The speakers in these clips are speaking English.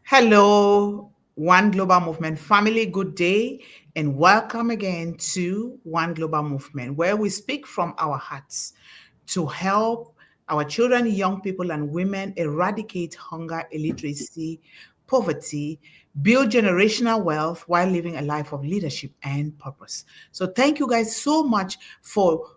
Hello, One Global Movement family. Good day, and welcome again to One Global Movement, where we speak from our hearts to help our children, young people, and women eradicate hunger, illiteracy, poverty, build generational wealth while living a life of leadership and purpose. So thank you guys so much for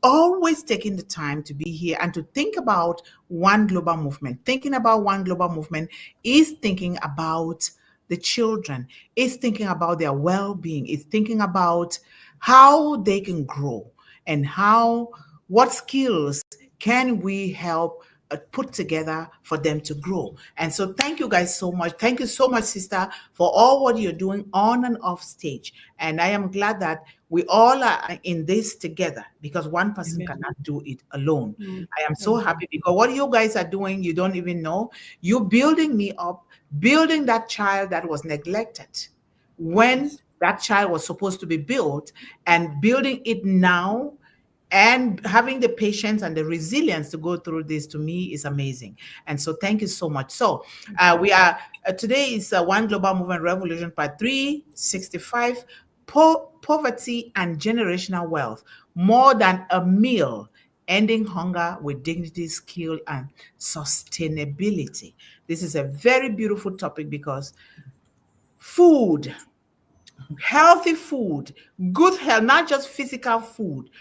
always taking the time to be here and to think about One Global Movement. Thinking about One Global Movement is thinking about the children, is thinking about their well-being, is thinking about how they can grow and how what skills can we help put together for them to grow. And so thank you guys so much. Thank you so much, sister, for all what you're doing on and off stage. And I am glad that we all are in this together because one person Amen. cannot do it alone. Mm. I am so Thank you. happy because what you guys are doing, you don't even know. You building me up, building that child that was neglected when Yes. that child was supposed to be built, and building it now and having the patience and the resilience to go through this, to me, is amazing. And so thank you so much. So we are today is One Global Movement Revolution part 365, poverty and generational wealth, more than a meal, ending hunger with dignity, skill, and sustainability. This is a very beautiful topic because food, healthy food, good health, not just physical food,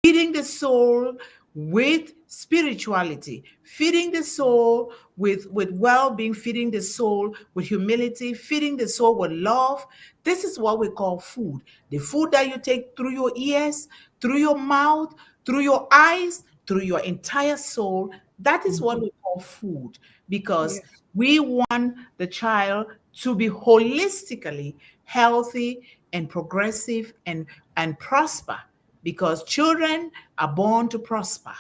feeding the soul with spirituality, feeding the soul with well-being, feeding the soul with humility, feeding the soul with love. This is what we call food. The food that you take through your ears, through your mouth, through your eyes, through your entire soul. That is what Mhm. we call food, because Yes. we want the child to be holistically healthy and progressive and prosper, because children are born to prosper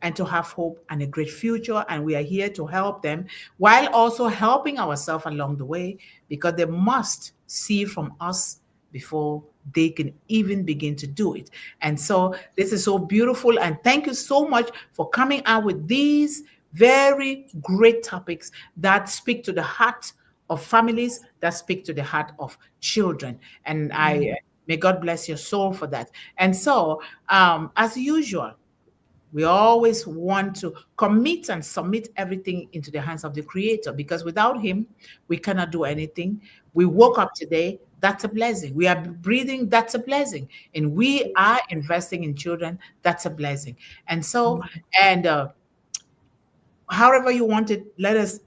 and to have hope and a great future. And we are here to help them while also helping ourselves along the way, because they must see from us before they can even begin to do it. And so this is so beautiful. And thank you so much for coming out with these very great topics that speak to the heart of families, that speak to the heart of children. And I Mm. may God bless your soul for that. And so, as usual, we always want to commit and submit everything into the hands of the Creator, because without Him, we cannot do anything. We woke up today, that's a blessing. We are breathing, that's a blessing. And we are investing in children, that's a blessing. And so, Mm. and however you want it, let us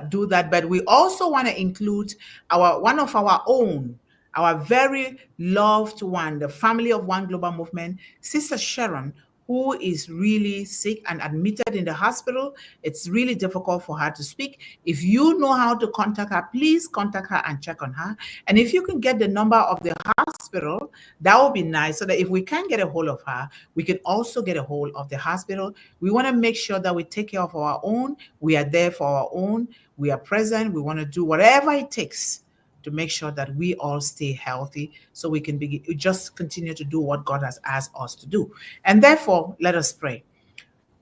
do that. But we also want to include our one of our own, our very loved one, the family of One Global Movement, Sister Sharon, who is really sick and admitted in the hospital. It's really difficult for her to speak. If you know how to contact her, please contact her and check on her. And if you can get the number of the hospital, that would be nice, so that if we can get a hold of her, we can also get a hold of the hospital. We want to make sure that we take care of our own. We are there for our own. We are present. We want to do whatever it takes to make sure that we all stay healthy, so we can just continue to do what God has asked us to do. And therefore, let us pray.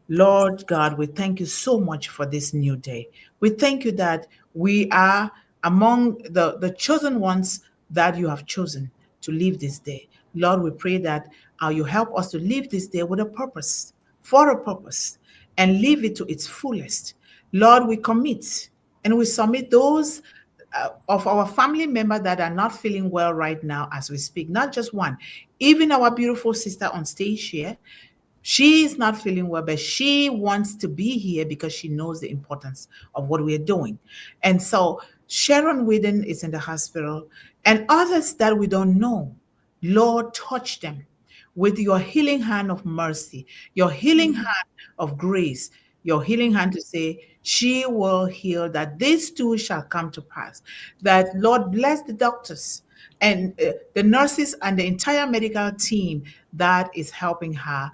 Lord God, we thank you so much for this new day. We thank you that we are among the chosen ones that you have chosen to live this day. Lord, we pray that you help us to live this day with a purpose, for a purpose, and live it to its fullest. Lord, we commit and we submit those of our family members that are not feeling well right now as we speak, not just one, even our beautiful sister on stage here. She is not feeling well, but she wants to be here because she knows the importance of what we're doing. And so Sharon Whedon is in the hospital, and others that we don't know. Lord, touch them with your healing hand of mercy, your healing Mm. hand of grace, your healing hand to say, she will heal, that this too shall come to pass. That, Lord, bless the doctors and the nurses and the entire medical team that is helping her.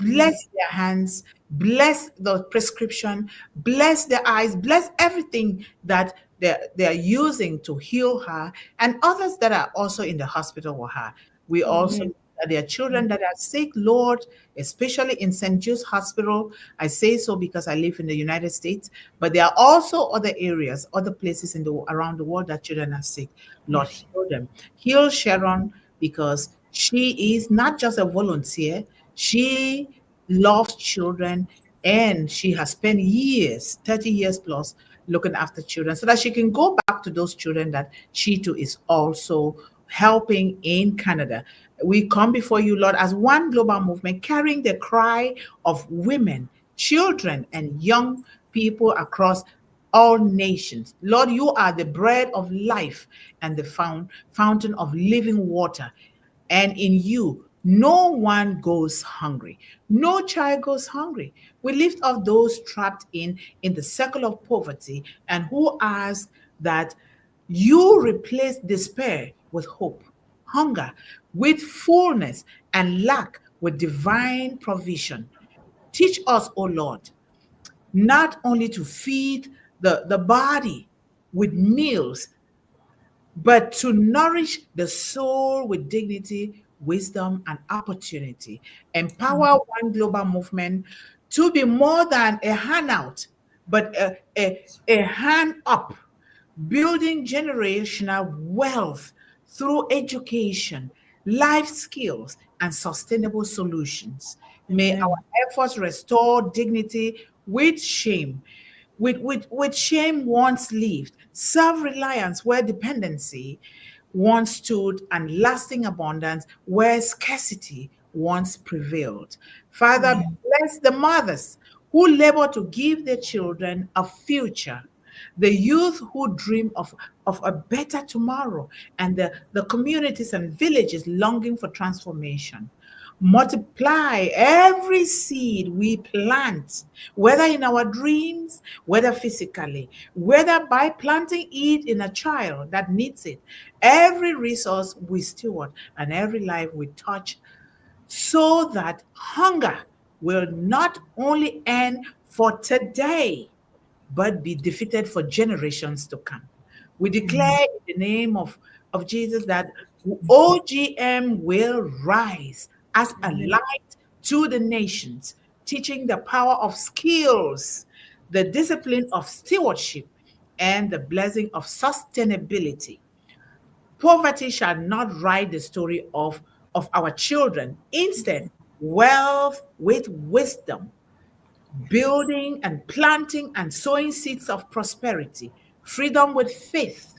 Amen. Bless their hands, bless the prescription, bless their eyes, bless everything that they're using to heal her, and others that are also in the hospital with her. We also Amen. that there are children that are sick, Lord, especially in St. Jude's Hospital. I say so because I live in the United States, but there are also other areas, other places in the around the world that children are sick. Lord, Yes. heal them. Heal Sharon because she is not just a volunteer. She loves children and she has spent years, 30 years plus, looking after children so that she can go back to those children that she too is also helping in Canada. We come before you, Lord, as one global movement, carrying the cry of women, children, and young people across all nations. Lord, you are the bread of life and the fountain of living water. And in you, no one goes hungry. No child goes hungry. We lift up those trapped in the circle of poverty and who ask that you replace despair with hope, hunger with fullness, and lack with divine provision. Teach us, O Lord, not only to feed the body with meals, but to nourish the soul with dignity, wisdom, and opportunity. Empower one global movement to be more than a handout, but a hand up, building generational wealth through education, life skills, and sustainable solutions. May our Amen. efforts restore dignity with shame, with shame once lived, self-reliance where dependency once stood, and lasting abundance where scarcity once prevailed. Father, Amen. bless the mothers who labor to give their children a future, the youth who dream of a better tomorrow, and the communities and villages longing for transformation. Multiply every seed we plant, whether in our dreams, whether physically, whether by planting it in a child that needs it. Every resource we steward and every life we touch, so that hunger will not only end for today, but be defeated for generations to come. We Amen. declare in the name of Jesus that OGM will rise as a Amen. light to the nations, teaching the power of skills, the discipline of stewardship, and the blessing of sustainability. Poverty shall not write the story of our children. Instead, wealth with wisdom, building and planting and sowing seeds of prosperity, freedom with faith,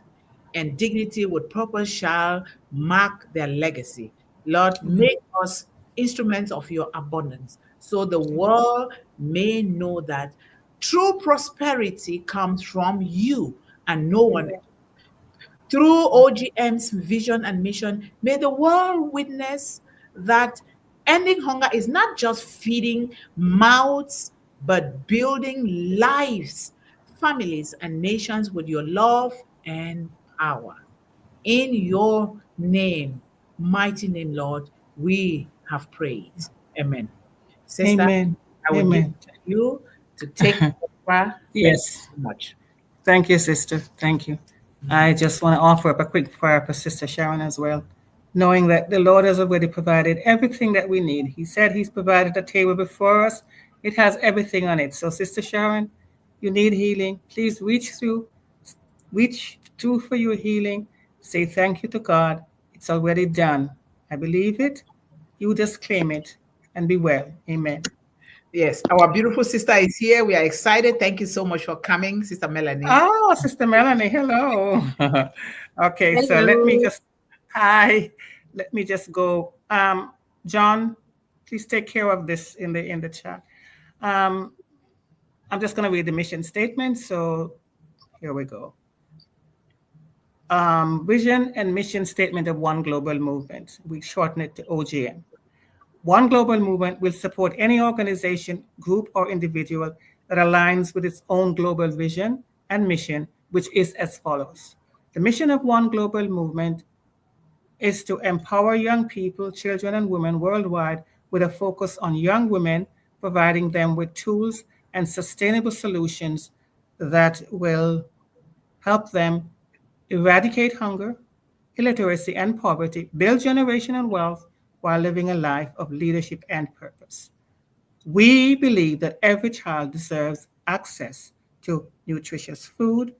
and dignity with purpose shall mark their legacy. Lord, Amen. make us instruments of your abundance so the world may know that true prosperity comes from you and no one. Amen. Through OGM's vision and mission, may the world witness that ending hunger is not just feeding mouths, but building lives, families, and nations with your love and power. In your name, mighty name, Lord, we have prayed. Amen. Sister, Amen. I will give Amen. it to you to take over. Thank Yes. you so much. Thank you, sister. Thank you. I just want to offer up a quick prayer for Sister Sharon as well, knowing that the Lord has already provided everything that we need. He said He's provided a table before us, it has everything on it. So, Sister Sharon, you need healing. Please reach through for your healing. Say thank you to God. It's already done. I believe it. You just claim it and be well. Amen. Yes, our beautiful sister is here. We are excited. Thank you so much for coming, Sister Melanie. Oh, Sister Melanie, hello. Okay, so Hello. let me just go. John, please take care of this in the chat. Um, I'm just going to read the mission statement. So here we go. Vision and mission statement of One Global Movement. We shorten it to OGM. One Global Movement will support any organization, group, or individual that aligns with its own global vision and mission, which is as follows. The mission of One Global Movement is to empower young people, children, and women worldwide with a focus on young women, providing them with tools and sustainable solutions that will help them eradicate hunger, illiteracy, and poverty, build generational wealth, while living a life of leadership and purpose. We believe that every child deserves access to nutritious food,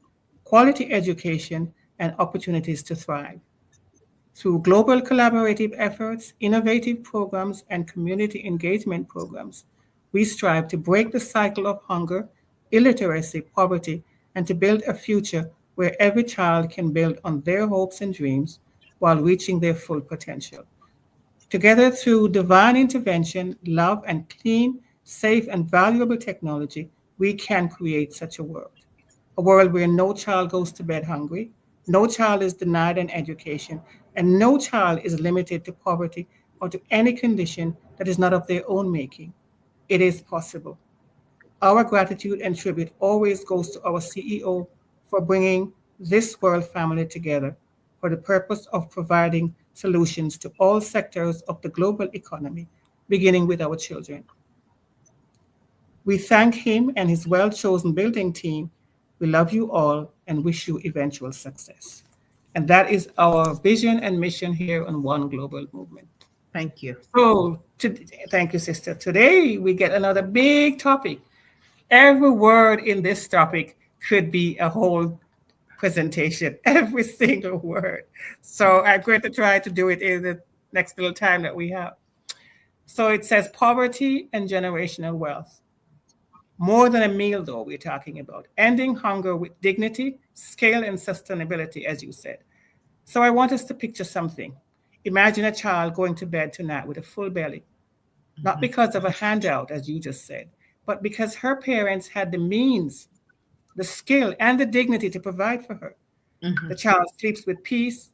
quality education, and opportunities to thrive. Through global collaborative efforts, innovative programs, and community engagement programs, we strive to break the cycle of hunger, illiteracy, poverty, and to build a future where every child can build on their hopes and dreams while reaching their full potential. Together, through divine intervention, love, and clean, safe, and valuable technology, we can create such a world where no child goes to bed hungry, no child is denied an education, and no child is limited to poverty or to any condition that is not of their own making. It is possible. Our gratitude and tribute always goes to our CEO for bringing this world family together for the purpose of providing solutions to all sectors of the global economy, beginning with our children. We thank him and his well chosen building team. We love you all and wish you eventual success. And that is our vision and mission here on One Global Movement. Thank you. So, thank you, sister. Today we get another big topic. Every word in this topic could be a whole presentation, every single word. So, I'm going to try to do it in the next little time that we have. So, it says poverty and generational wealth. More than a meal, though, we're talking about ending hunger with dignity, scale, and sustainability, as you said. So, I want us to picture something. Imagine a child going to bed tonight with a full belly, not because of a handout, as you just said, but because her parents had the means, the skill, and the dignity to provide for her. The child sleeps with peace,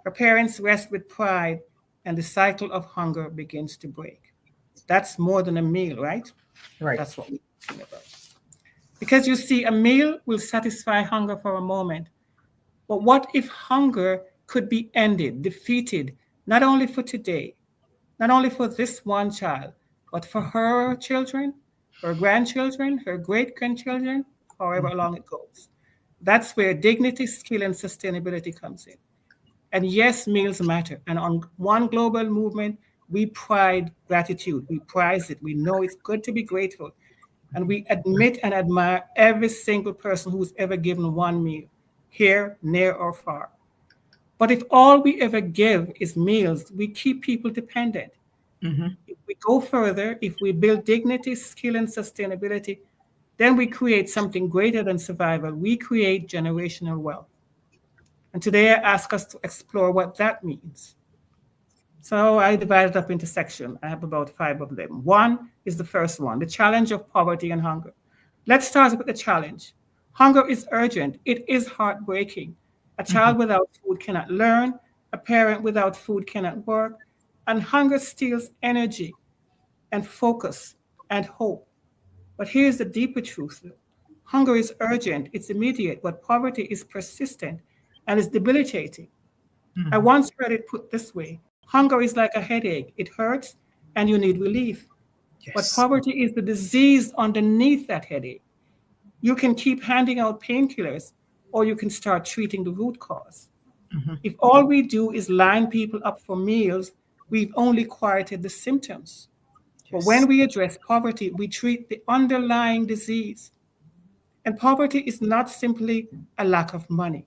her parents rest with pride, and the cycle of hunger begins to break. That's more than a meal, right? Right. That's what we're talking about. Because you see, a meal will satisfy hunger for a moment. But what if hunger could be ended, defeated, not only for today, not only for this one child, but for her children, her grandchildren, her great grandchildren, however long it goes? That's where dignity, skill, and sustainability comes in. And yes, meals matter. And on One Global Movement, we pride gratitude. We prize it. We know it's good to be grateful. And we admit and admire every single person who's ever given one meal, here, near, or far. But if all we ever give is meals, we keep people dependent. If we go further, if we build dignity, skill, and sustainability, then we create something greater than survival. We create generational wealth. And today I ask us to explore what that means. So I divided up into sections. I have about 5 of them. One is the first one, the challenge of poverty and hunger. Let's start with the challenge. Hunger is urgent. It is heartbreaking. A child without food cannot learn. A parent without food cannot work. And hunger steals energy and focus and hope. But here's the deeper truth. Hunger is urgent, it's immediate, but poverty is persistent and is debilitating. I once heard it put this way: hunger is like a headache, it hurts and you need relief. But Yes. poverty is the disease underneath that headache. You can keep handing out painkillers or you can start treating the root cause. If all we do is line people up for meals, we've only quieted the symptoms. But when Yes. we address poverty, we treat the underlying disease. And poverty is not simply a lack of money,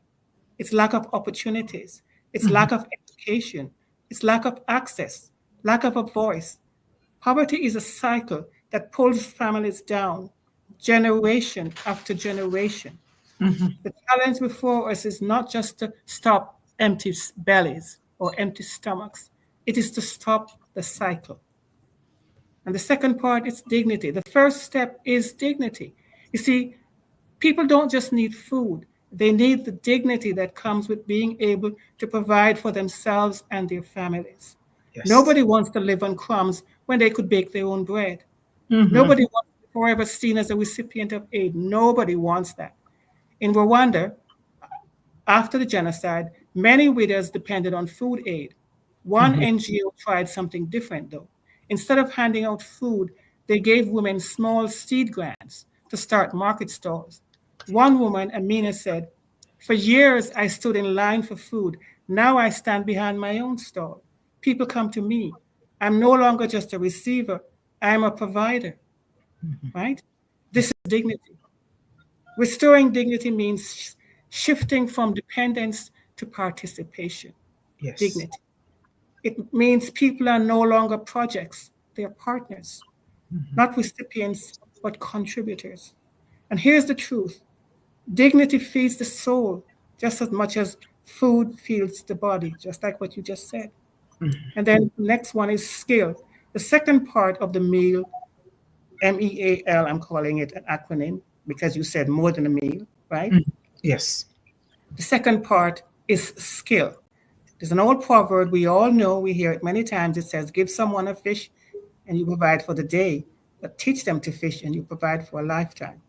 it's lack of opportunities, it's lack of education, it's lack of access, lack of a voice. Poverty is a cycle that pulls families down, generation after generation. The challenge before us is not just to stop empty bellies or empty stomachs, it is to stop the cycle. And the second part is dignity. The first step is dignity. You see, people don't just need food, they need the dignity that comes with being able to provide for themselves and their families. Yes. Nobody wants to live on crumbs when they could bake their own bread. Nobody wants to be forever seen as a recipient of aid. Nobody wants that. In Rwanda, after the genocide, many widows depended on food aid. One NGO tried something different, though. Instead of handing out food, they gave women small seed grants to start market stalls. One woman, Amina, said, "For years I stood in line for food. Now I stand behind my own stall. People come to me. I'm no longer just a receiver, I'm a provider, right? This is dignity. Restoring dignity means shifting from dependence to participation. Yes. Dignity. It means people are no longer projects, they are partners, not recipients, but contributors. And here's the truth: dignity feeds the soul just as much as food feeds the body, just like what you just said. And then the next one is skill. The second part of the meal, MEAL, I'm calling it an acronym because you said more than a meal, right? Yes. The second part is skill. There's an old proverb we all know, we hear it many times. It says, give someone a fish and you provide for the day, but teach them to fish and you provide for a lifetime.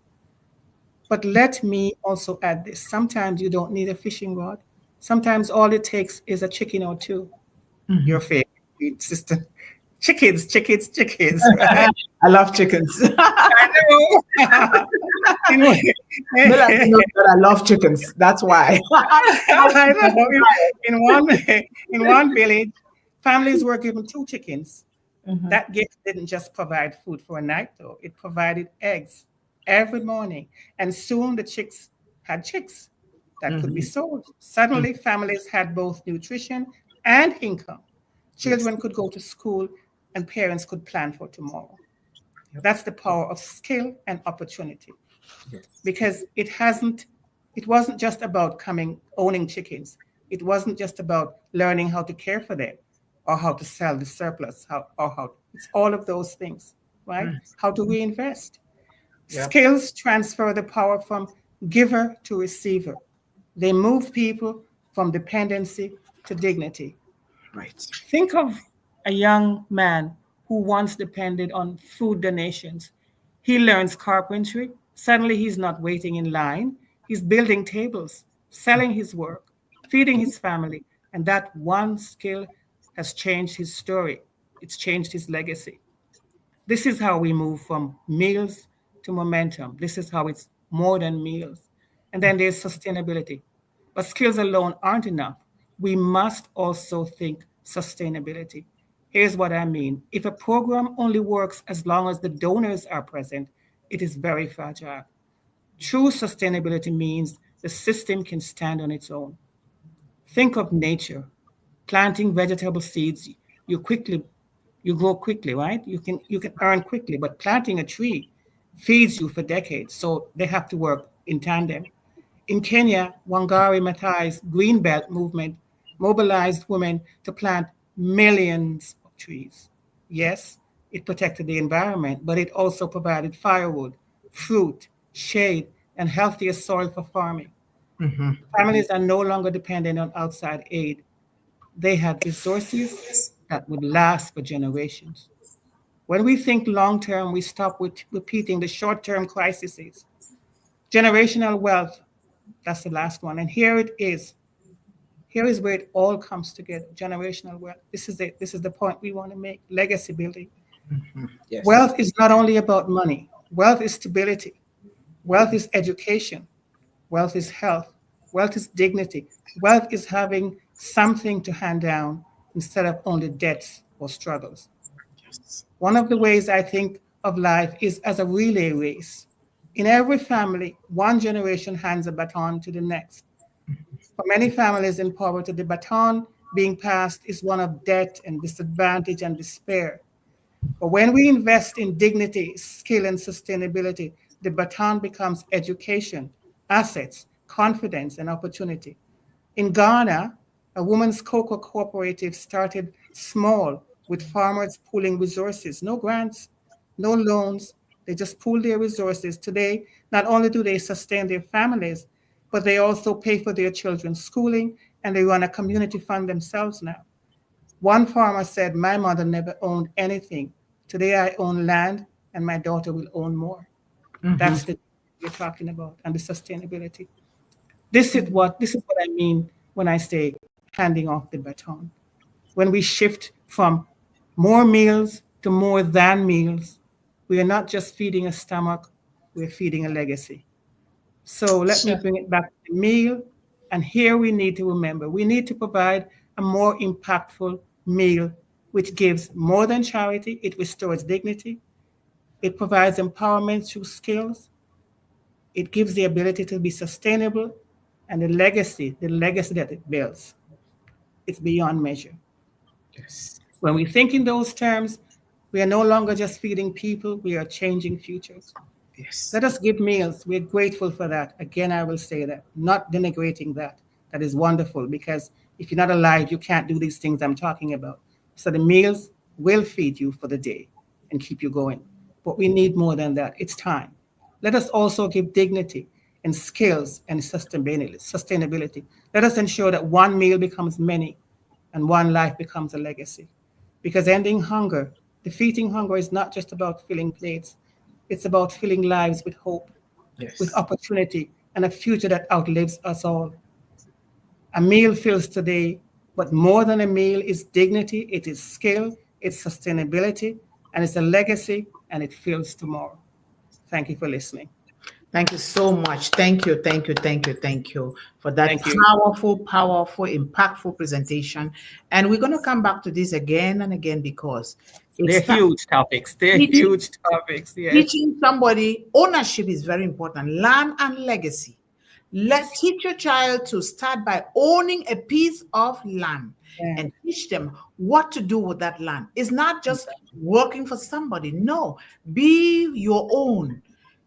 But let me also add this: sometimes you don't need a fishing rod. Sometimes all it takes is a chicken or two. Your favorite sister. Chickens, chickens, chickens, right? I love chickens. I know. You know, Melanie knows that I love chickens. That's why. I know. In one village, families were given two chickens. That gift didn't just provide food for a night, though. It provided eggs every morning. And soon the chicks had chicks that could be sold. Suddenly, families had both nutrition and income. Yes. Children could go to school and parents could plan for tomorrow. That's the power of skill and opportunity, Yes. because it wasn't just about owning chickens. It wasn't just about learning how to care for them or how to sell the surplus, how it's all of those things, right? How do we invest? Yep. Skills transfer the power from giver to receiver. They move people from dependency to dignity. Right. Think of a young man who once depended on food donations. He learns carpentry. Suddenly, he's not waiting in line. He's building tables, selling his work, feeding his family. And that one skill has changed his story. It's changed his legacy. This is how we move from meals to momentum. This is how it's more than meals. And then there's sustainability. But skills alone aren't enough. We must also think sustainability. Here's what I mean: if a program only works as long as the donors are present, it is very fragile. True sustainability means the system can stand on its own. Think of nature. Planting vegetable seeds, you quickly you grow quickly, right? You can earn quickly, but planting a tree feeds you for decades. So they have to work in tandem. In Kenya, Wangari Maathai's Green Belt movement mobilized women to plant millions of trees. Yes, it protected the environment, but it also provided firewood, fruit, shade, and healthier soil for farming. Families are no longer dependent on outside aid. They had resources that would last for generations. When we think long term, we stop with repeating the short term crises. Generational wealth, that's the last one. And here it is. Here is where it all comes together: generational wealth. This is it. This is the point we want to make: legacy building. Yes. Wealth is not only about money, wealth is stability, wealth is education, wealth is health, wealth is dignity, wealth is having something to hand down instead of only debts or struggles. Yes. One of the ways I think of life is as a relay race. In every family, one generation hands a baton to the next. For many families in poverty, the baton being passed is one of debt and disadvantage and despair. But when we invest in dignity, skill, and sustainability, the baton becomes education, assets, confidence, and opportunity. In Ghana, a women's cocoa cooperative started small with farmers pooling resources, no grants, no loans. They just pool their resources. Today, not only do they sustain their families, but they also pay for their children's schooling and they run a community fund themselves now. One farmer said, my mother never owned anything. Today I own land and my daughter will own more. That's the we're talking about, and the sustainability. This is what I mean when I say handing off the baton. When we shift from more meals to more than meals, we are not just feeding a stomach, we're feeding a legacy. So let me Sure. bring it back to the meal. And here we need to remember we need to provide a more impactful meal which gives more than charity. It restores dignity. It provides empowerment through skills. It gives the ability to be sustainable, and the legacy that it builds, it's beyond measure. Yes. When we think in those terms, we are no longer just feeding people, we are changing futures. Yes. Let us give meals. We're grateful for that. Again, I will say that, not denigrating that. That is wonderful because if you're not alive, you can't do these things I'm talking about. So the meals will feed you for the day and keep you going. But we need more than that. It's time. Let us also give dignity and skills and sustainability. Let us ensure that one meal becomes many and one life becomes a legacy. Because ending hunger, defeating hunger is not just about filling plates, it's about filling lives with hope, with Yes. opportunity, and a future that outlives us all. A meal fills today, but more than a meal is dignity, it is skill, it's sustainability, and it's a legacy, and it fills tomorrow. Thank you for listening. Thank you so much. Thank you, thank you, thank you, thank you for that Thank you. powerful, powerful, impactful presentation. And we're going to come back to this again and again because They're it's time. huge topics. They're Teaching, huge topics. Yes. teaching somebody ownership is very important. Land and legacy. Let teach your child to start by owning a piece of land and And teach them what to do with that land. It's not just working for somebody. No, be your own.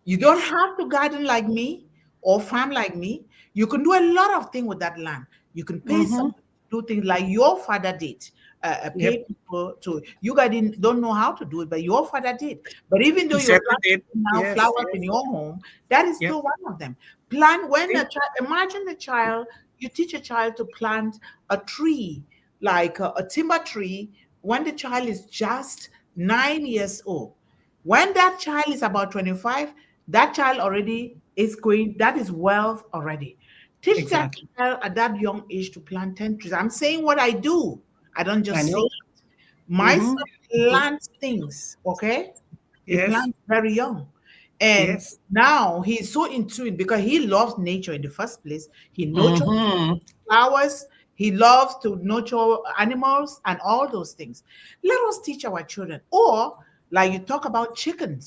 You don't yes. have to garden like me or farm like me. You can do a lot of things with that land. You can pay Mm-hmm. somebody to do things like your father did. Pay Yep. people to you guys don't know how to do it, but your father did. But even though He you're certainly did. planting now Yes. flowers in Yes. your home, that is Yep. still one of them. Plant when a See? child, imagine the child, you teach a child to plant a tree, like a timber tree, when the child is just 9 years old. When that child is about 25, that child already is going, that is wealth already. Teach that Exactly. child at that young age to plant 10 trees. I'm saying what I do. I don't I just say know. it. My Mm-hmm. son plants things, okay? He Yes. plants very young. And Yes. now he's so in tune because he loves nature in the first place. He nurtures Mm-hmm. flowers. He loves to nurture animals and all those things. Let us teach our children. Or, like you talk about chicken.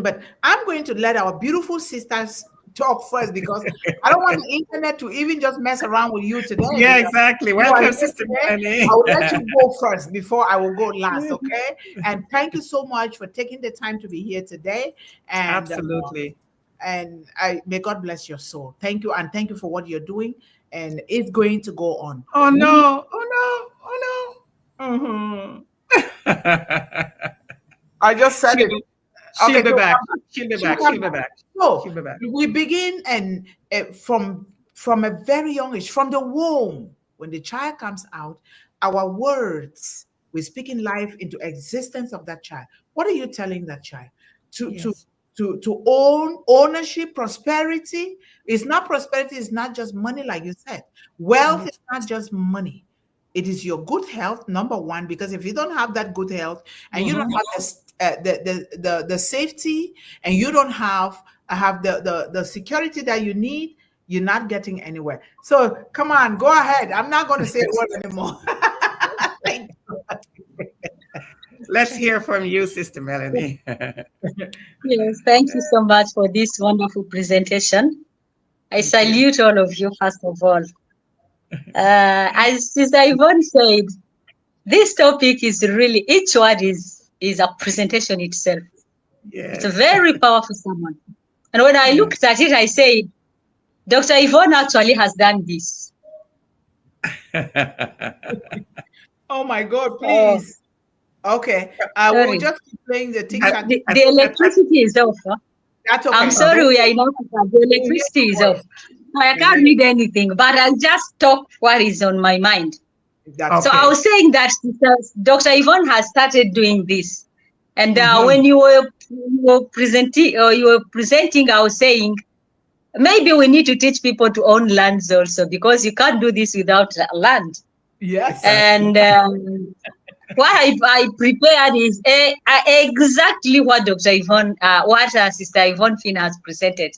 But I'm going to let our beautiful sisters talk first because I don't want the internet to even just mess around with you today Yeah, because exactly. you are Welcome, here Sister today. Melanie. I will let you go first before I will go last, okay? And thank you so much for taking the time to be here today. And Absolutely. I may God bless your soul. Thank you, and thank you for what you're doing. And it's going to go on. Oh We, no. Oh no. Oh Mhm. no. I just said she'll it. be she'll Okay, be so back. She'll be she'll back. come She'll be back. back. So She'll be back. we begin and from a very young age, from the womb, when the child comes out, our words, we're speaking life into existence of that child. What are you telling that child? To to Yes. to own ownership, prosperity. It's not prosperity, it's not just money, like you said. Wealth Mhm. is not just money. It is your good health, number one, because if you don't have that good health and you don't Mhm. have the safety and you don't have the security that you need, you're not getting anywhere. So come on, go ahead. I'm not going to say a word anymore. Thank Let's hear from you, Sister Melanie. Yes, thank you so much for this wonderful presentation. I Thank you. salute all of you, first of all. As Sister Yvonne said, this topic is really, each word is a presentation itself. It's a Yes. very powerful sermon. And when I Yeah. looked at it, I said, Dr. Yvonne actually has done this. you. Oh my God, Oh, please. Okay. We'll sorry. just keep playing the I, TikTok. The, I, the I, I, electricity is off. Huh? That's I'm okay. oh, sorry, Then we are in Africa. The we'll hear electricity is your off. voice. So I We'll can't hear read anything, but I'll just talk what is on my mind. that's So okay. I okay. was saying that Dr. Yvonne has started doing this, and Mm-hmm. when you were presenting, I was saying maybe we need to teach people to own lands also because you can't do this without land. Yes. Exactly. And what I prepared is exactly what Dr. Yvonne, what Sister Yvonne Finn has presented.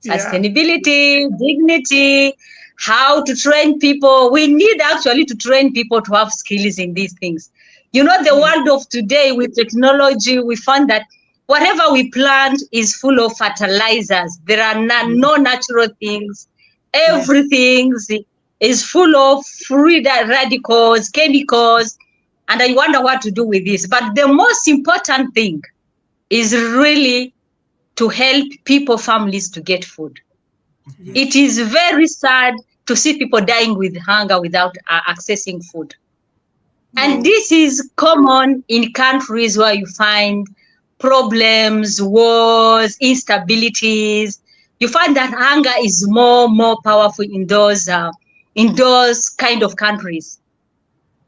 sustainability, dignity, how to train people. We need actually to train people to have skills in these things. You know, the world of today with technology, we find that whatever we plant is full of fertilizers. There are no natural things. Everything is full of free radicals, chemicals, and I wonder what to do with this. But the most important thing is really to help people, families to get food. It is very sad to see people dying with hunger without accessing food. And this is common in countries where you find problems, wars, instabilities. You find that hunger is more powerful in those kind of countries.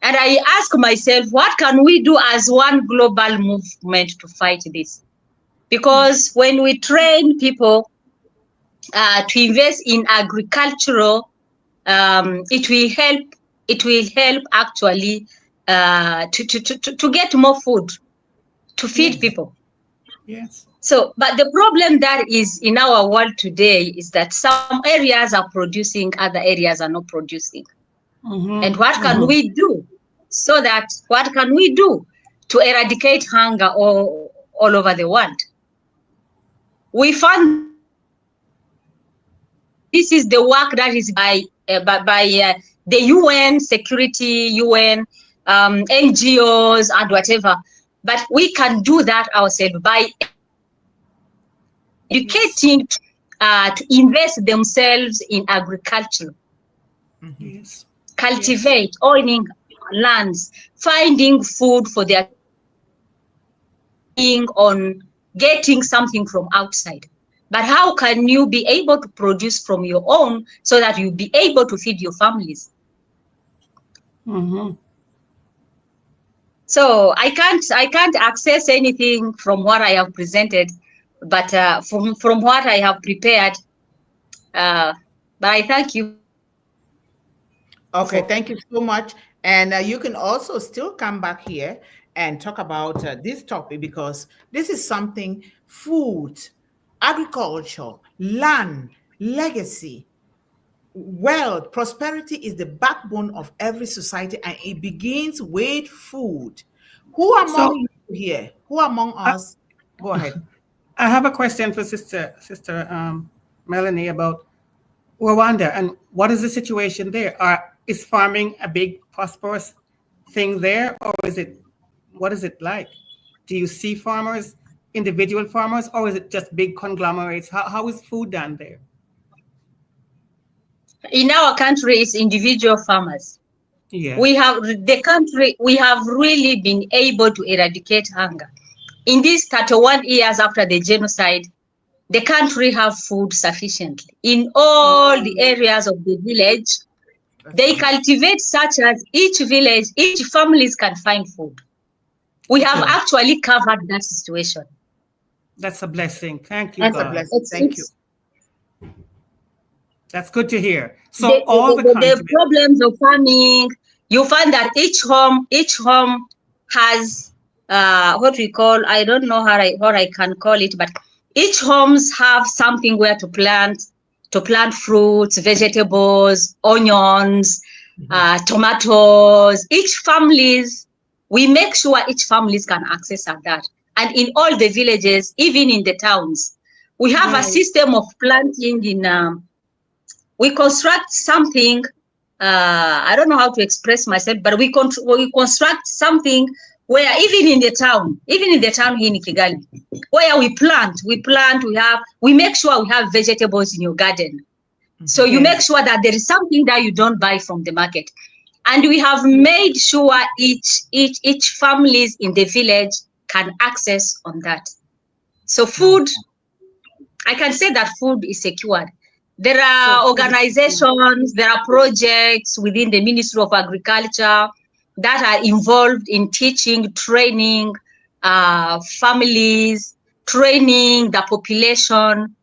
And I ask myself, what can we do as one global movement to fight this? Because when we train people to invest in agricultural, it will help actually to get more food to feed people. Yes. So, but the problem that is in our world today is that some areas are producing, other areas are not producing. And what can we do? So that what can we do to eradicate hunger all over the world? We found this is the work that is by the UN, security, UN, NGOs, and whatever. But we can do that ourselves by educating to invest themselves in agriculture. Cultivate, owning lands, finding food for their on getting something from outside. But how can you be able to produce from your own so that you'll be able to feed your families? So I can't access anything from what I have presented, but from what I have prepared. But I thank you. Okay, thank you so much. And you can also still come back here and talk about this topic, because this is something: food, agriculture, land, legacy, wealth, prosperity is the backbone of every society, and it begins with food. Who among you here? Who among us? Go ahead. I have a question for Sister Melanie about Rwanda, and what is the situation there? Is farming a big prosperous thing there, or what is it like? Do you see farmers, individual farmers, or is it just big conglomerates? How is food done there? In our country, it's individual farmers. We have really been able to eradicate hunger. In these 31 years after the genocide, the country have food sufficiently. In all the areas of the village, they cultivate such as each village, each families can find food. We have actually covered that situation. That's a blessing. Thank you, God. Thank you. That's good to hear. So the problems of farming, you find that each home has what we call, I don't know how I can call it, but each homes have something where to plant fruits, vegetables, onions, tomatoes. We make sure each families can access that. And in all the villages, even in the towns, we have a system of planting we construct something, I don't know how to express myself, but we construct something where even in the town here in Kigali, where we make sure we have vegetables in your garden. So you make sure that there is something that you don't buy from the market. And we have made sure each families in the village can access on that. So food, I can say that food is secured. There are organizations, there are projects within the Ministry of Agriculture that are involved in teaching, training families, training the population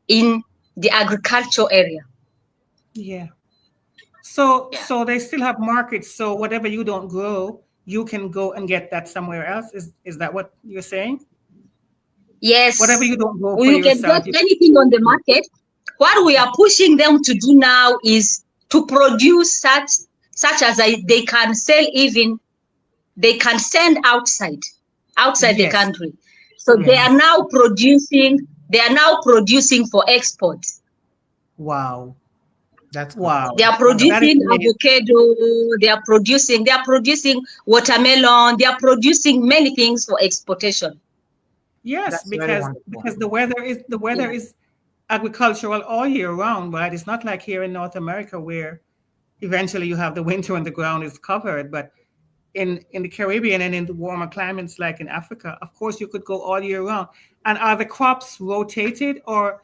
in the agricultural area. So they still have markets. So whatever you don't grow, you can go and get that somewhere else. Is that what you're saying? Yes. Whatever you don't grow for you yourself, can get anything on the market. What we are pushing them to do now is to produce such as they can sell, even they can send outside the Yes. country. So they are Yes. now producing for export. Wow. That's good. They Wow. are That is producing amazing. avocado, they are producing watermelon, they are producing many things for exportation. Yes, That's very because wonderful. the weather is agricultural all year round, right? It's not like here in North America where eventually you have the winter and the ground is covered, but in the Caribbean and in the warmer climates like in Africa, of course you could go all year round. And are the crops rotated, or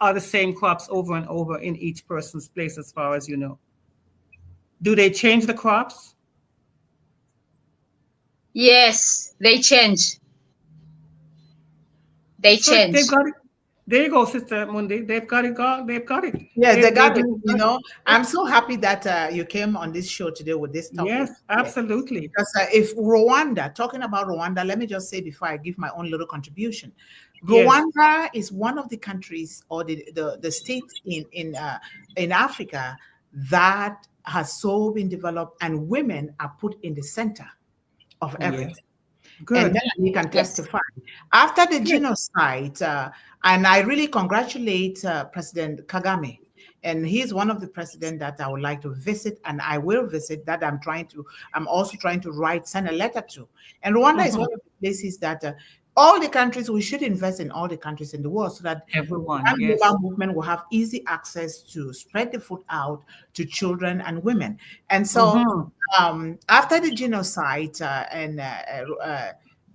are the same crops over and over in each person's place as far as you know? Do they change the crops? Yes, they change. They So they've change. got it. There you go, Sister Mundi. They've got it. They've got it. Yes, they They got it. do. I'm so happy that you came on this show today with this topic. Yes, Yeah. absolutely. Because if Rwanda, talking about Rwanda, let me just say before I give my own little contribution, Yes. Rwanda is one of the countries or the state in Africa that has so been developed, and women are put in the center of Yes. everything. And Good. Melanie can Yes. testify. After the Good. genocide, and I really congratulate President Kagame. And he's one of the presidents that I would like to visit, and I will visit. That I'm also trying to send a letter to. And Rwanda is one of the places that all the countries, we should invest in all the countries in the world so that Everyone. one Yes. global movement will have easy access to spread the food out to children and women. And so Mm-hmm. after the genocide and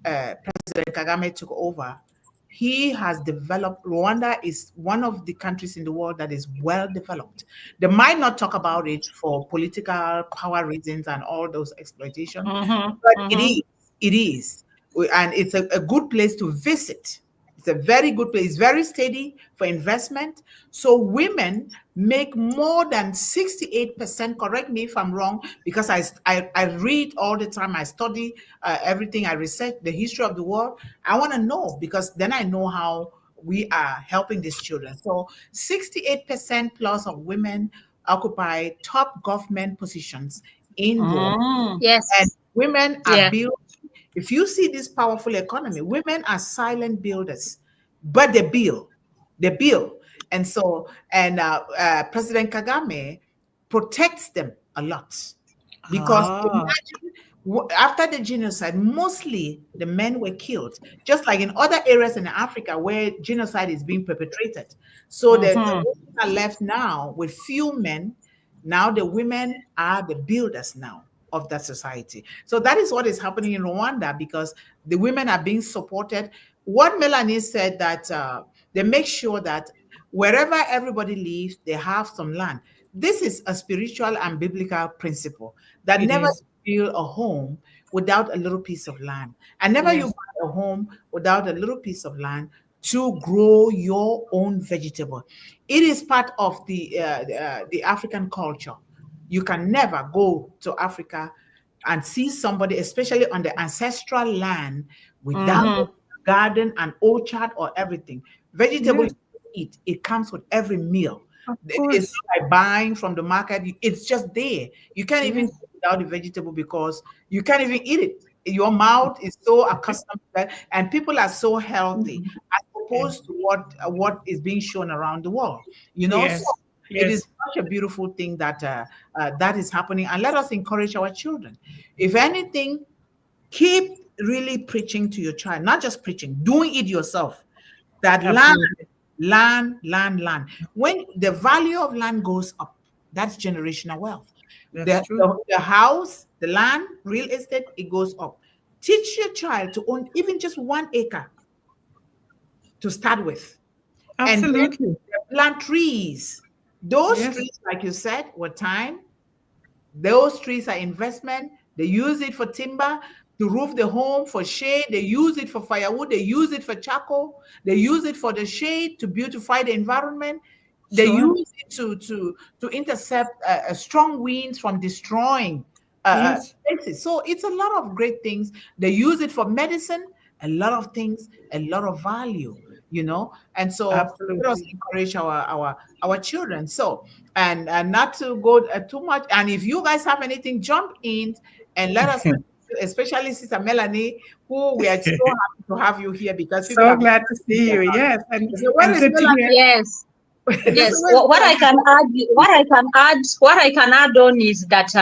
President Kagame took over, he has developed. Rwanda is one of the countries in the world that is well developed. They might not talk about it for political power reasons and all those exploitation, Mm-hmm. but it Mm-hmm. is. It is. And it's a good place to visit. It's a very good place, very steady for investment. So women make more than 68%. Correct me if I'm wrong, because I read all the time. I study everything. I research the history of the world. I want to know, because then I know how we are helping these children. So 68% plus of women occupy top government positions in Rwanda. Mm. And Yes. women are Yeah. building. If you see this powerful economy, women are silent builders, but they build. They build. And so, and President Kagame protects them a lot. Because Ah. imagine, after the genocide, mostly the men were killed, just like in other areas in Africa where genocide is being perpetrated. So the Mm-hmm. women are left now with few men. Now the women are the builders now of that society. So that is what is happening in Rwanda, because the women are being supported. What Melanie said, that they make sure that wherever everybody lives, they have some land. This is a spiritual and biblical principle that It never is. build a home without a little piece of land, and never you Yes. buy a home without a little piece of land to grow your own vegetable. It is part of the African culture. You can never go to Africa and see somebody, especially on the ancestral land, without a Mm-hmm. garden and orchard or everything. Vegetable Yes. you eat, it comes with every meal. Of It's course. not like buying from the market. It's just there. You can't even Yes. go without the vegetable because you can't even eat it. Your mouth is so accustomed to that, and people are so healthy as Yes. opposed to what is being shown around the world. So Yes. it is Yes. such a beautiful thing that that is happening, and let us encourage our children. If anything, keep really preaching to your child, not just preaching, doing it yourself. That Absolutely. land. When the value of land goes up, that's generational wealth. That's The, true. the, the house, the land, real estate, it goes up. Teach your child to own even just 1 acre to start with. And then Absolutely. plant trees. Those Yes. trees, like you said, were time. Those trees are investment. They use it for timber, to roof the home, for shade. They use it for firewood. They use it for charcoal. They use it for the shade to beautify the environment. They Sure. use it to intercept strong winds from destroying Yes. places. So it's a lot of great things. They use it for medicine. A lot of things, a lot of value. And so let us Absolutely. encourage our children. So, and not to go too much. And if you guys have anything, jump in and let us know, especially Sister Melanie, who we are so happy to have you here because people So are glad to see you. Yes, they say, where and is good to hear. Yes. Melanie? They say, Yes. where is What I Melanie? can add, on is that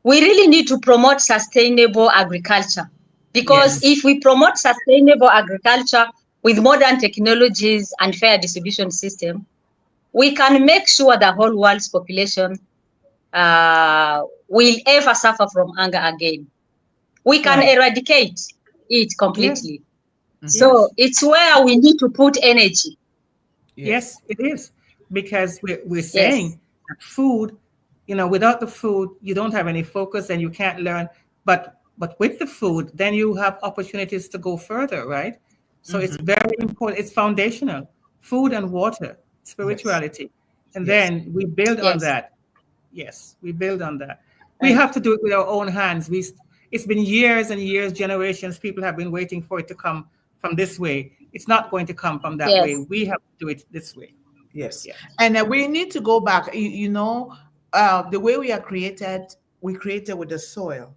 we really need to promote sustainable agriculture, because Yes. if we promote sustainable agriculture with modern technologies and fair distribution system, we can make sure the whole world's population will ever suffer from hunger again. We can Right. eradicate it Yes. completely. So Yes. it's where we need to put energy. Yes. Yes, it is. Because we're Yes. saying that food, without the food, you don't have any focus and you can't learn. But with the food, then you have opportunities to go further, right? So it's Hmm. very important. It's foundational. Food and water, Yes. spirituality. And Yes. then we build on Yes. that. Yes, we build on that. We And have to do it with our own hands. It's been years and years, generations, people have been waiting for it to come from this way. It's not going to come from that way. Yes. We have to do it this way. yes, Yeah. and we need to go back. The way we are created, we created with the soil,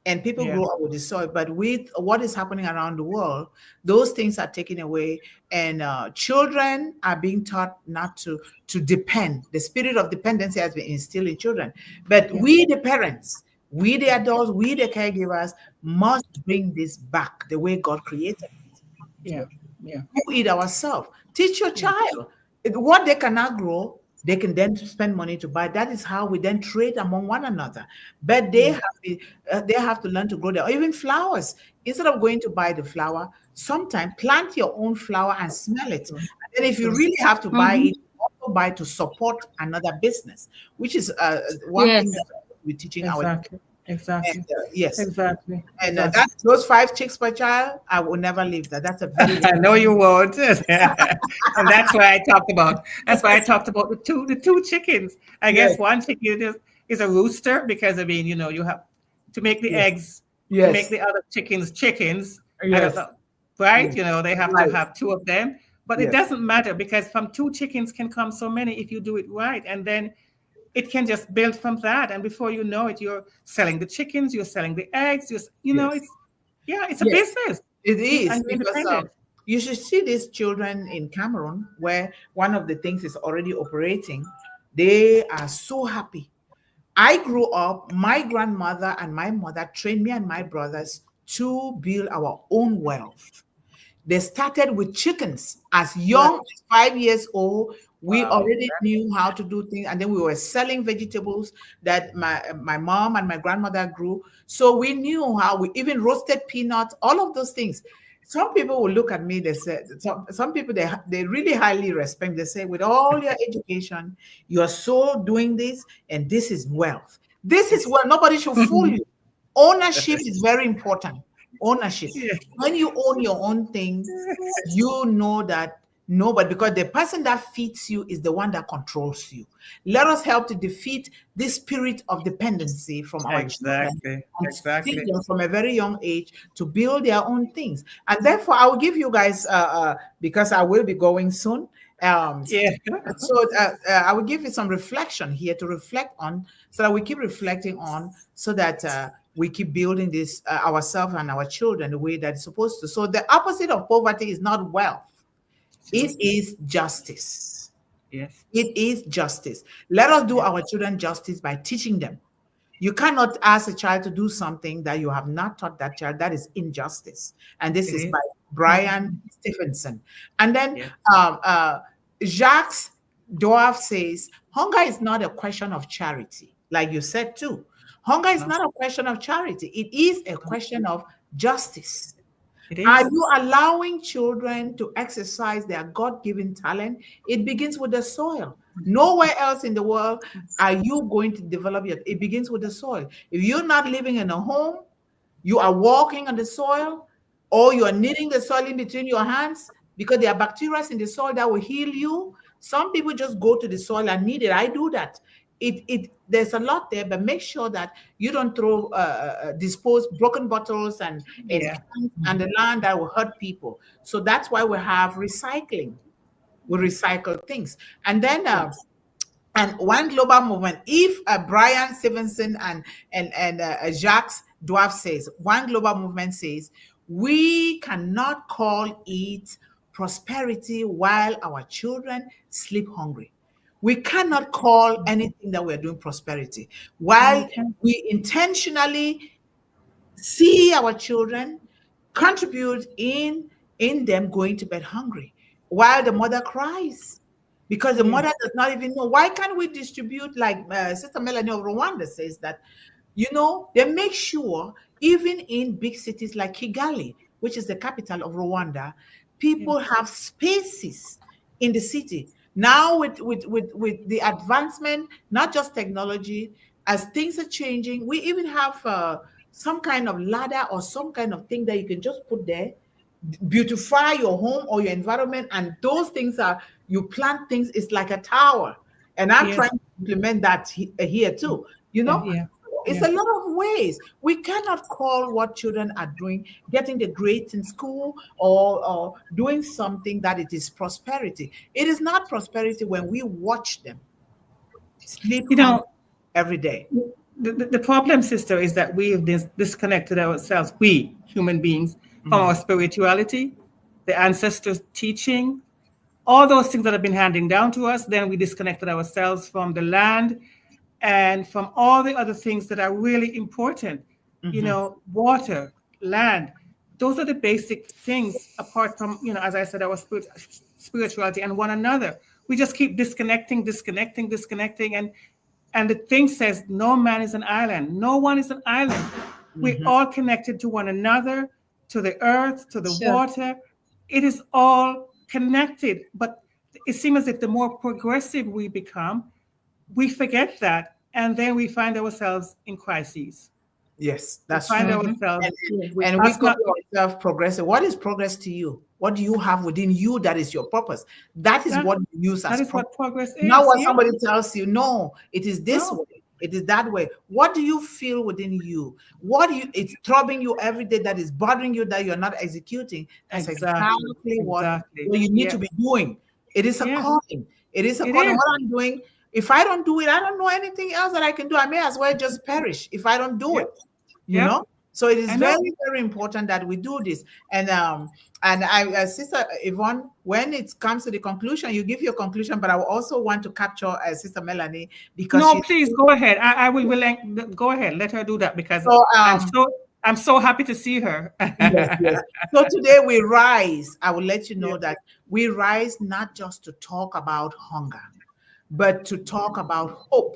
and people Yeah. grow up with the soil. But with what is happening around the world, those things are taken away, and children are being taught not to depend. The spirit of dependency has been instilled in children. But Yeah. we, the parents, we, the adults, we, the caregivers, must bring this back the way God created. Yeah. Yeah. Do it ourselves. Teach your Yeah. child. What they cannot grow, they can then spend money to buy. That is how we then trade among one another. But Yeah. they have to learn to grow their, even flowers. Instead of going to buy the flower, sometimes plant your own flower and smell it. True. And then if you True. really have to buy Mm-hmm. it, also buy to support another business, which is one thing Yes. that we're teaching our. Exactly. And Exactly. yes, Exactly. and Exactly. that those 5 chicks per child, I will never leave that. That's a very I know you won't. And that's why I talked about the two chickens. I yes, guess one chicken is a rooster because you have to make the yes, eggs to make yes, the other chickens. I don't yes, know. Right? yes, They have to right, have two of them. But it yes, doesn't matter because from two chickens can come so many if you do it right. And then it can just build from that. And before you know it, you're selling the chickens, you're selling the eggs, yes, it's a yes. business. It And is you're because independent. you should see these children in Cameroon, where one of the things is already operating. They are so happy. I grew up, my grandmother and my mother trained me and my brothers to build our own wealth. They started with chickens as Right. young as 5 years old. We Wow. already knew how to do things, and then we were selling vegetables that my mom and my grandmother grew. So we knew how we even roasted peanuts, all of those things. Some people will look at me. They say some people they really highly respect. They say, with all your education, you are so doing this, and this is wealth. This is where nobody should fool you. Ownership is very important. Ownership. Yeah. When you own your own thing, you know that nobody, because the person that feeds you is the one that controls you. Let us help to defeat this spirit of dependency from our children Exactly. and teach Exactly. them from a very young age to build their own things. And therefore, I will give you guys, because I will be going soon. Um, Yeah. I will give you some reflection here to reflect on, so that we keep reflecting on, so that we keep building this ourselves and our children the way that it's supposed to. So the opposite of poverty is not wealth; True. it is justice. Yes. It is justice. Let us do our children justice by teaching them. You cannot ask a child to do something that you have not taught that child. That is injustice. And this It is is. by Brian Stevenson. And then Yeah. Jacques Dorff says, hunger is not a question of charity, like you said too. Hunger is No. not a question of charity. It is a question of justice. It Are is. you allowing children to exercise their God given talent? It begins with the soil. Nowhere else in the world are you going to develop it. It begins with the soil. If you're not living in a home, you are walking on the soil, or you are kneading the soil in between your hands, because there are bacteria in the soil that will heal you. Some people just go to the soil and knead it. I do that. there's a lot there, but make sure that you don't throw dispose broken bottles and Yeah. cans and the land that will hurt people. So that's why we have recycling. We recycle things, and then and one global movement. If Brian Stevenson and Jacques Dwarf says, one global movement says, we cannot call it prosperity while our children sleep hungry. We cannot call anything that we're doing prosperity while we intentionally see our children contribute in them going to bed hungry while the mother cries because the mother does not even know. Why can't we distribute, like Sister Melanie of Rwanda says, that they make sure even in big cities like Kigali, which is the capital of Rwanda, people have spaces in the city. Now with the advancement, not just technology, as things are changing, we even have some kind of ladder or some kind of thing that you can just put there, beautify your home or your environment, and those things are, you plant things, it's like a tower. And I'm trying to implement that here too. It's a lot of ways. We cannot call what children are doing, getting the grades in school or doing something, that it is prosperity. It is not prosperity when we watch them sleep every day. The problem, sister, is that we have disconnected ourselves, we human beings, from our spirituality, the ancestors' teaching, all those things that have been handing down to us. Then we disconnected ourselves from the land and from all the other things that are really important. Water, land. Those are the basic things, apart from, as I said, our spirituality and one another. We just keep disconnecting. And the thing says, no man is an island. No one is an island. We're all connected to one another, to the earth, to the water. It is all connected. But it seems as if the more progressive we become, we forget that. And then we find ourselves in crises. Yes, that's true. Ourselves, and we call ourselves progressive. What is progress to you? What do you have within you that is your purpose? That is what you use as what progress is. Not what somebody tells you. No, it is this way. It is that way. What do you feel within you? It's troubling you every day, that is bothering you, that you're not executing. That's exactly what you need to be doing. It is a calling. It is a calling. What I'm doing, if I don't do it, I don't know anything else that I can do. I may as well just perish if I don't do it. So it is very, very important that we do this. And Sister Yvonne, when it comes to the conclusion, you give your conclusion, but I also want to capture Sister Melanie, because please go ahead. I will go ahead. Let her do that, because I'm so happy to see her. Yes. So today we rise. I will let you know that we rise not just to talk about hunger, but to talk about hope.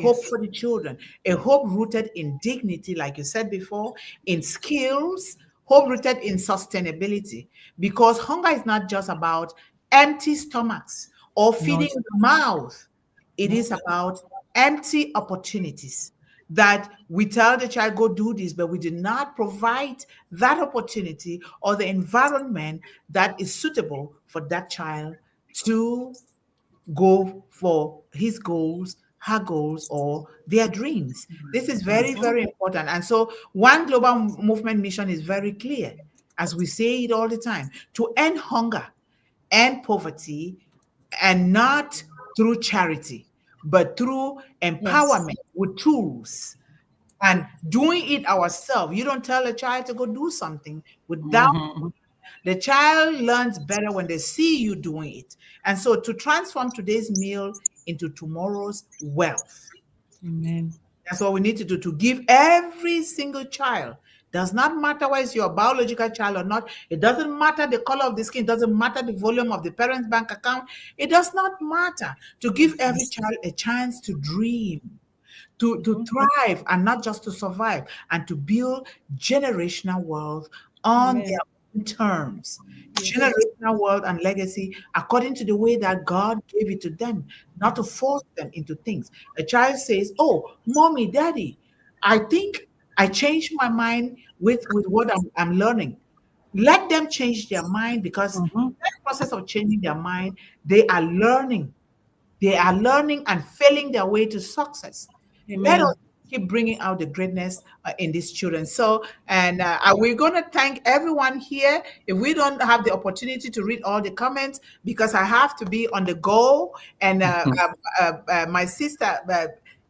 Hope for the children, a hope rooted in dignity, like you said before, in skills, hope rooted in sustainability, because hunger is not just about empty stomachs or feeding the mouth. It is about empty opportunities that we tell the child, go do this, but we do not provide that opportunity or the environment that is suitable for that child to go for his goals, her goals, or their dreams. This is very, very important. And so one global movement mission is very clear, as we say it all the time, to end hunger and poverty, and not through charity, but through empowerment with tools and doing it ourselves. You don't tell a child to go do something without the child learns better when they see you doing it. And so to transform today's meal into tomorrow's wealth. Amen. That's what we need to do, to give every single child. Does not matter whether it's your biological child or not. It doesn't matter the color of the skin. It doesn't matter the volume of the parent's bank account. It does not matter. To give every child a chance to dream, to thrive, and not just to survive, and to build generational wealth on their terms, generational wealth and legacy according to the way that God gave it to them, not to force them into things. A child says, oh, mommy, daddy, I think I changed my mind with what I'm learning. Let them change their mind, because in that process of changing their mind, they are learning they are learning and failing their way to success. Let Amen. us keep bringing out the greatness in these children. So, and we're going to thank everyone here. If we don't have the opportunity to read all the comments, because I have to be on the go, and my sister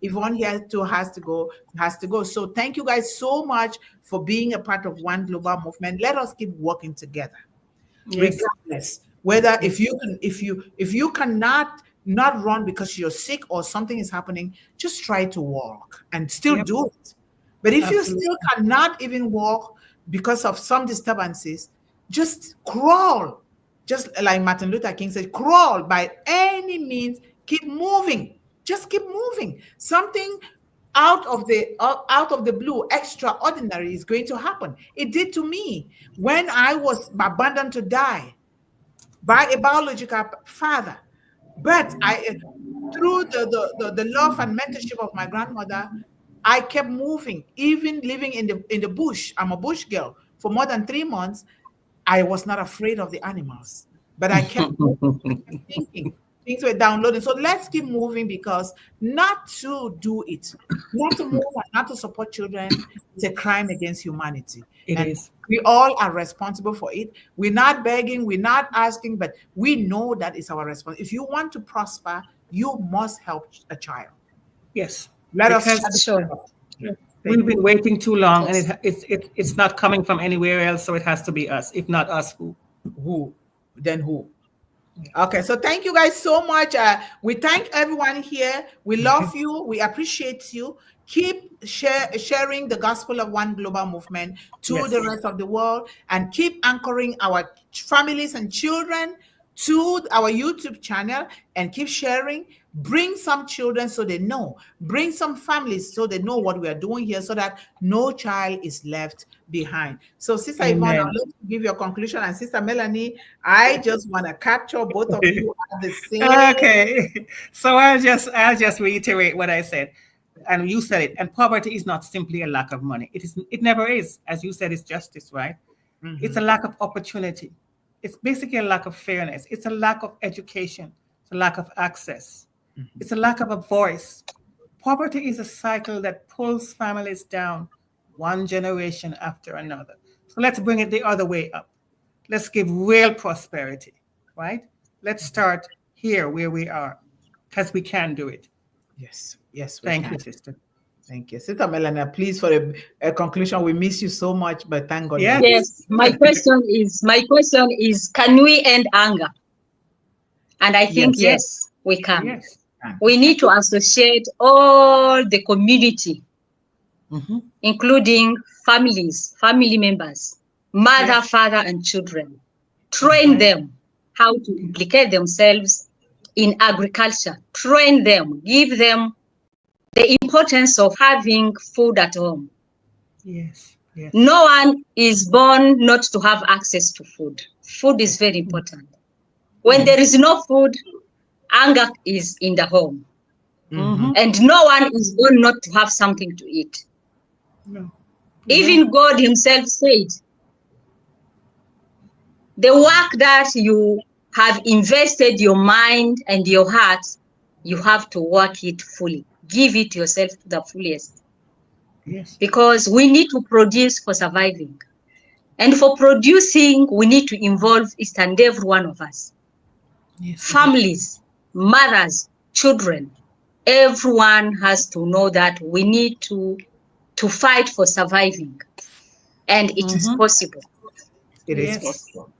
Yvonne here too has to go. So thank you guys so much for being a part of One Global Movement. Let us keep working together, Yes. regardless whether if you cannot not run because you're sick or something is happening, just try to walk and still Yep. do it. But if you Absolutely. still cannot even walk because of some disturbances, just crawl. Just like Martin Luther King said, crawl by any means, keep moving. Just keep moving. Something out of the blue, extraordinary is going to happen. It did to me when I was abandoned to die by a biological father. But I, through the love and mentorship of my grandmother, I kept moving, even living in the bush. I'm a bush girl. For more than 3 months, I was not afraid of the animals, but I kept thinking. Things were downloading. So let's keep moving, because not to do it, not to move and not to support children is a crime against humanity. It And is. we all are responsible for it. We're not begging, we're not asking, but we know that it's our responsibility. If you want to prosper, you must help a child. Yes. Let us Because Sure. we've been waiting too long, Yes. and it's not coming from anywhere else, so it has to be us. If not us, who? who then who. Okay, so thank you guys so much. We thank everyone here. We love you. We appreciate you. Keep sharing the gospel of One Global Movement to the Yes. rest of the world, and keep anchoring our families and children to our YouTube channel, and keep sharing. Bring some children so they know. Bring some families so they know what we are doing here, so that no child is left behind. So, Sister Yvonne, I'll Amen. let you give your conclusion. And Sister Melanie, I just want to capture both of you at the same. Okay. So I'll just reiterate what I said. And you said it. And poverty is not simply a lack of money. It never is. As you said, it's justice, right? It's a Mhm. lack of opportunity. It's basically a lack of fairness. It's a lack of education. It's a lack of access. It's a lack of a voice. Poverty is a cycle that pulls families down one generation after another. So let's bring it the other way up. Let's give real prosperity, right? Let's start here where we are, because we can do it. Yes, yes, we Thank can. you, sister. Thank you. Sister Melanie, please, for a conclusion. We miss you so much, but thank God you're Yes. here. Yes. My question is, can we end anger? And I think Yes. yes, we can. Yes. We need to associate all the community, Mm-hmm. including families, family members, mother, Yes. father, and children. That's Train right. them how to implicate themselves in agriculture. Train them, give them the importance of having food at home. Yes. Yes. No one is born not to have access to food. Food is very important. When there is no food, anger is in the home. Mm-hmm. And no one is born not to have something to eat. No. Even God Himself said, the work that you have invested your mind and your heart, you have to work it fully. Give it yourself to the fullest. Yes. Because we need to produce for surviving. And for producing, we need to involve each and every one of us. Yes. Families, mothers, children, everyone has to know that we need to fight for surviving. And it is possible. It is Yes. possible.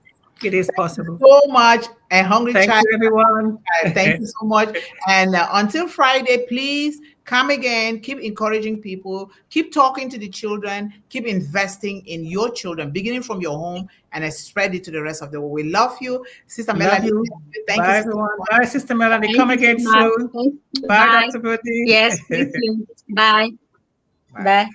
It is possible. So much. A hungry Thank child. you, everyone. Thank you so much. And until Friday, please come again. Keep encouraging people. Keep talking to the children. Keep investing in your children, beginning from your home, and spread it to the rest of the world. We love you, Sister Love Melanie. you. Thank you, Bye, Sister everyone. Yvonne. Bye, Sister Melanie. Thank Come you so again much. soon. Thank you. Bye, Bye. Dr. Mundih. Yes, thank you. Bye. Bye. Bye.